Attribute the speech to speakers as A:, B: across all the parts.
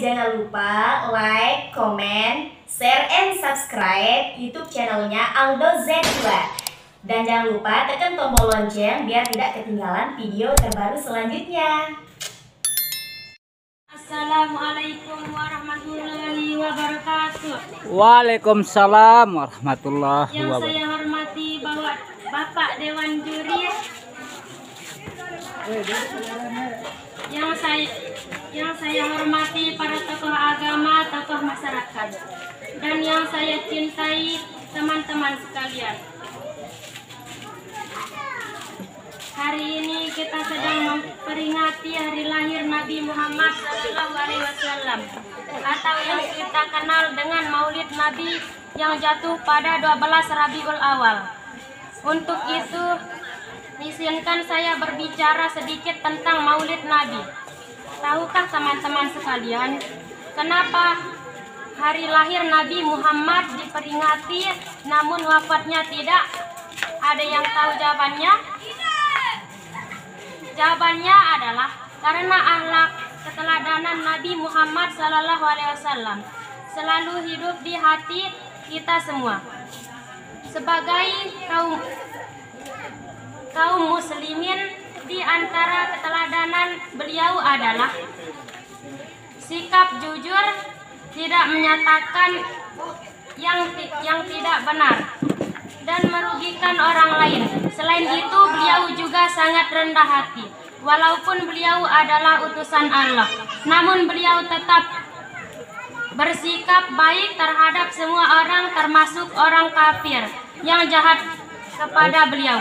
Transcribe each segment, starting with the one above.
A: jangan lupa like, comment, share, and subscribe YouTube channelnya Aldo Z2. Dan jangan lupa tekan tombol lonceng biar tidak ketinggalan video terbaru selanjutnya.
B: Assalamualaikum warahmatullahi wabarakatuh.
C: Waalaikumsalam warahmatullahi
B: Yang
C: wabarakatuh.
B: saya hormati Bapak Dewan Juri, yang saya hormati para tokoh agama, tokoh masyarakat, dan yang saya cintai teman-teman sekalian. Hari ini kita sedang memperingati hari lahir Nabi Muhammad SAW, atau yang kita kenal dengan Maulid Nabi yang jatuh pada 12 Rabiul Awal. Untuk itu, izinkan saya berbicara sedikit tentang Maulid Nabi. Tahukah teman-teman sekalian, kenapa hari lahir Nabi Muhammad diperingati namun wafatnya tidak? Ada yang tahu jawabannya? Jawabannya adalah karena akhlak keteladanan Nabi Muhammad SAW selalu hidup di hati kita semua. Sebagai kaum muslimin, di antara keteladanan beliau adalah sikap jujur, tidak menyatakan yang tidak benar dan merugikan orang lain. Selain itu, beliau juga sangat rendah hati. Walaupun beliau adalah utusan Allah, namun beliau tetap bersikap baik terhadap semua orang, termasuk orang kafir yang jahat kepada beliau.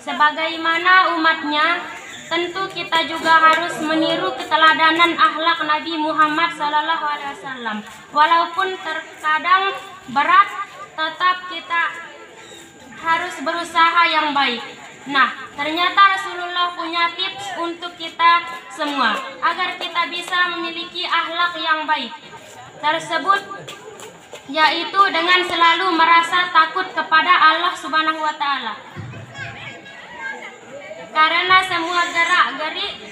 B: Sebagaimana umatnya, tentu kita juga harus meniru keteladanan akhlak Nabi Muhammad SAW. Walaupun terkadang berat, tetap kita harus berusaha yang baik. Nah, ternyata Rasulullah punya tips untuk kita semua agar kita bisa memiliki akhlak yang baik tersebut, yaitu dengan selalu merasa takut kepada Allah Subhanahu wa Ta'ala. Karena semua gerak-gerik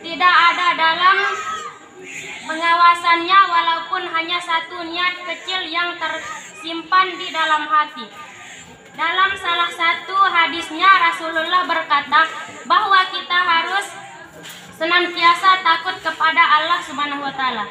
B: tidak ada dalam pengawasannya, walaupun hanya satu niat kecil yang tersimpan di dalam hati. Dalam salah satu hadisnya, Rasulullah berkata bahwa kita harus senantiasa takut kepada Allah Subhanahu wa Ta'ala.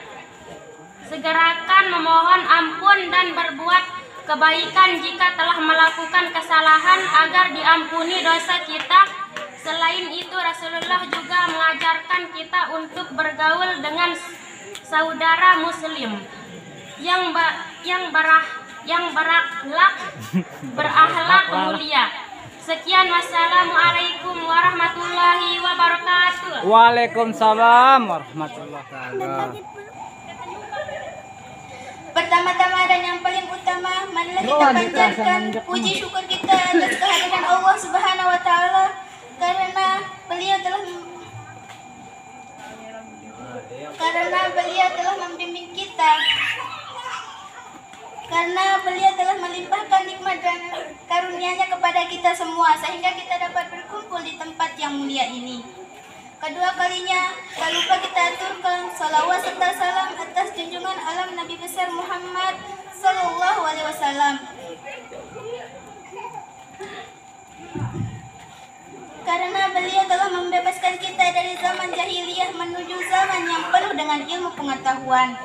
B: Segerakan memohon ampun dan berbuat kebaikan jika telah melakukan kesalahan agar diampuni dosa kita. Selain itu, Rasulullah juga mengajarkan kita untuk bergaul dengan saudara muslim yang berakhlak mulia. Sekian, wassalamualaikum warahmatullahi wabarakatuh.
C: Waalaikumsalam warahmatullahi wabarakatuh.
D: Pertama-tama dan yang paling utama, marilah kita panjatkan puji syukur kita atas kehadiran Allah Subhanahu wa Ta'ala, karena beliau telah membimbing kita, karena beliau telah melimpahkan nikmat dan karunia-Nya kepada kita semua, sehingga kita dapat berkumpul di tempat yang mulia ini. Kedua kalinya, tak lupa kita aturkan salawat serta salam atas junjungan alam Nabi besar Muhammad Sallallahu Alaihi Wasallam. Karena beliau telah membebaskan kita dari zaman jahiliyah menuju zaman yang penuh dengan ilmu pengetahuan,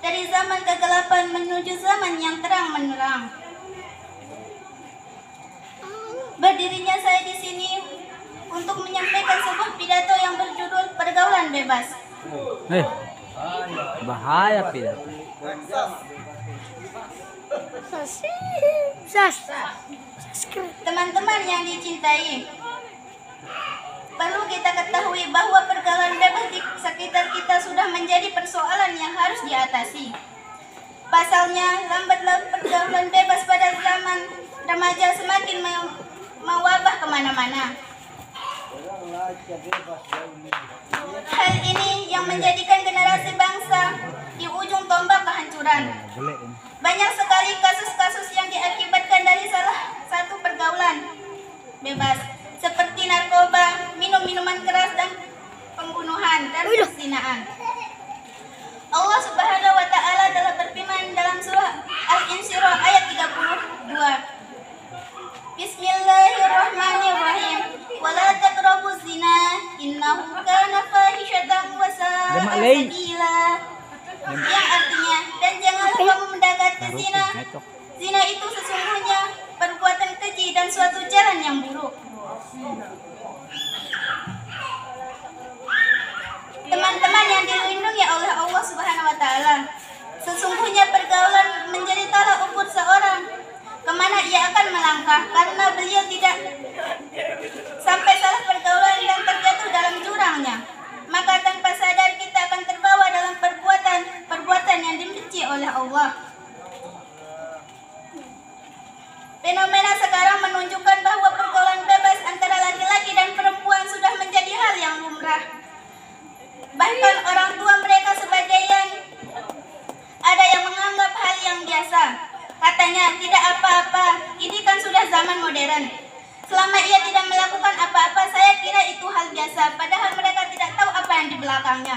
D: dari zaman kegelapan menuju zaman yang terang menerang. Berdirinya saya di sini untuk menyampaikan sebuah pidato yang berjudul Pergaulan Bebas.
C: Bahaya pidato.
D: Teman-teman yang dicintai, perlu kita ketahui bahwa pergaulan bebas di sekitar kita sudah menjadi persoalan yang harus diatasi. Pasalnya, lambat laun pergaulan bebas pada zaman remaja semakin mewabah kemana-mana. Hal ini yang menjadikan generasi bangsa di ujung tombak kehancuran. Banyak sekali kasus-kasus yang diakibatkan dari salah satu pergaulan bebas, seperti narkoba, minum minuman keras, dan pembunuhan dan perzinahan. Allah Subhanahu wa taala telah berfirman dalam surah Al-Insyirah ayat 32. Bismillahirrahmanirrahim. Wala taqrabuz zina innahu kana fahishatan wa sa'a sabila. Yang artinya, dan janganlah kamu mendekati zina. Zina itu sesungguhnya perbuatan keji dan suatu jalan yang buruk. Teman-teman yang dilindungi oleh Allah Subhanahu wa taala, sesungguhnya pergaulan menjadi tolak ukur seorang kemana ia akan melangkah, karena beliau tidak sampai salah pergaulan dan terjatuh dalam jurangnya. Maka tanpa sadar kita akan terbawa dalam perbuatan yang dibenci oleh Allah. Fenomena sekarang menunjukkan bahwa pergaulan bebas antara laki-laki dan perempuan sudah menjadi hal yang lumrah. Bahkan orang tua mereka sebagian ada yang menganggap hal yang biasa. Katanya, tidak apa-apa, ini kan sudah zaman modern. Selama ia tidak melakukan apa-apa, saya kira itu hal biasa. Padahal mereka tidak tahu apa yang di belakangnya.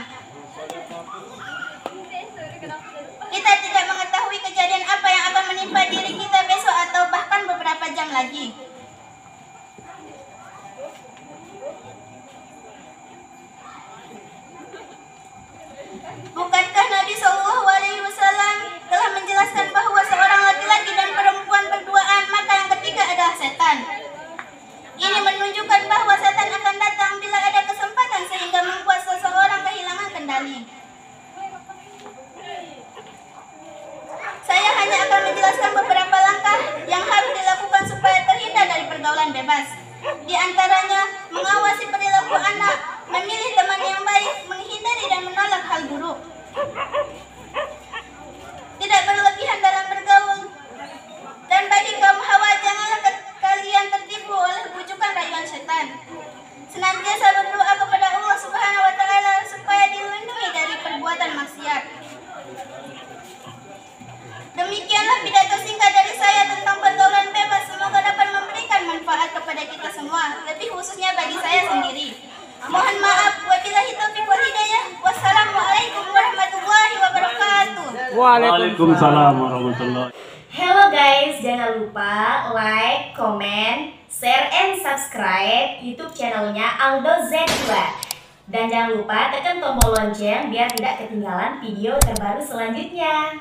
D: Kita tidak mengetahui kejadian apa yang akan menimpa diri kita besok atau bahkan beberapa jam lagi. Bukankah Nabi SAW telah menjelaskan bahwa seorang laki-laki dan perempuan berduaan, maka yang ketiga adalah setan. Ini menunjukkan bahwa setan akan datang bila ada kesempatan sehingga membuat seseorang kehilangan kendali. Saya hanya akan menjelaskan beberapa langkah yang harus dilakukan supaya terhindar dari pergaulan bebas. Di antaranya, mengawasi perilaku anak, memilih teman yang baik, menghindari dan menolak hal buruk. Tidak berlebihan dalam bergaul. Dan bagi kaum hawa, janganlah kalian tertipu oleh bujukan rayuan setan. Senantiasa berdoa kepada Allah Subhanahu wa taala supaya dilindungi dari perbuatan maksiat. Demikianlah pidato singkat dari saya tentang pergaulan bebas. Semoga dapat memberikan manfaat kepada kita semua, lebih khususnya bagi saya sendiri. Mohon maaf, wabillahi taufiq wal hidayah. Wassalamualaikum warahmatullahi wabarakatuh.
E: Waalaikumsalam warahmatullahi.
A: Hello guys, jangan lupa like, comment, share, and subscribe YouTube channelnya Aldo Z2. Dan jangan lupa tekan tombol lonceng biar tidak ketinggalan video terbaru selanjutnya.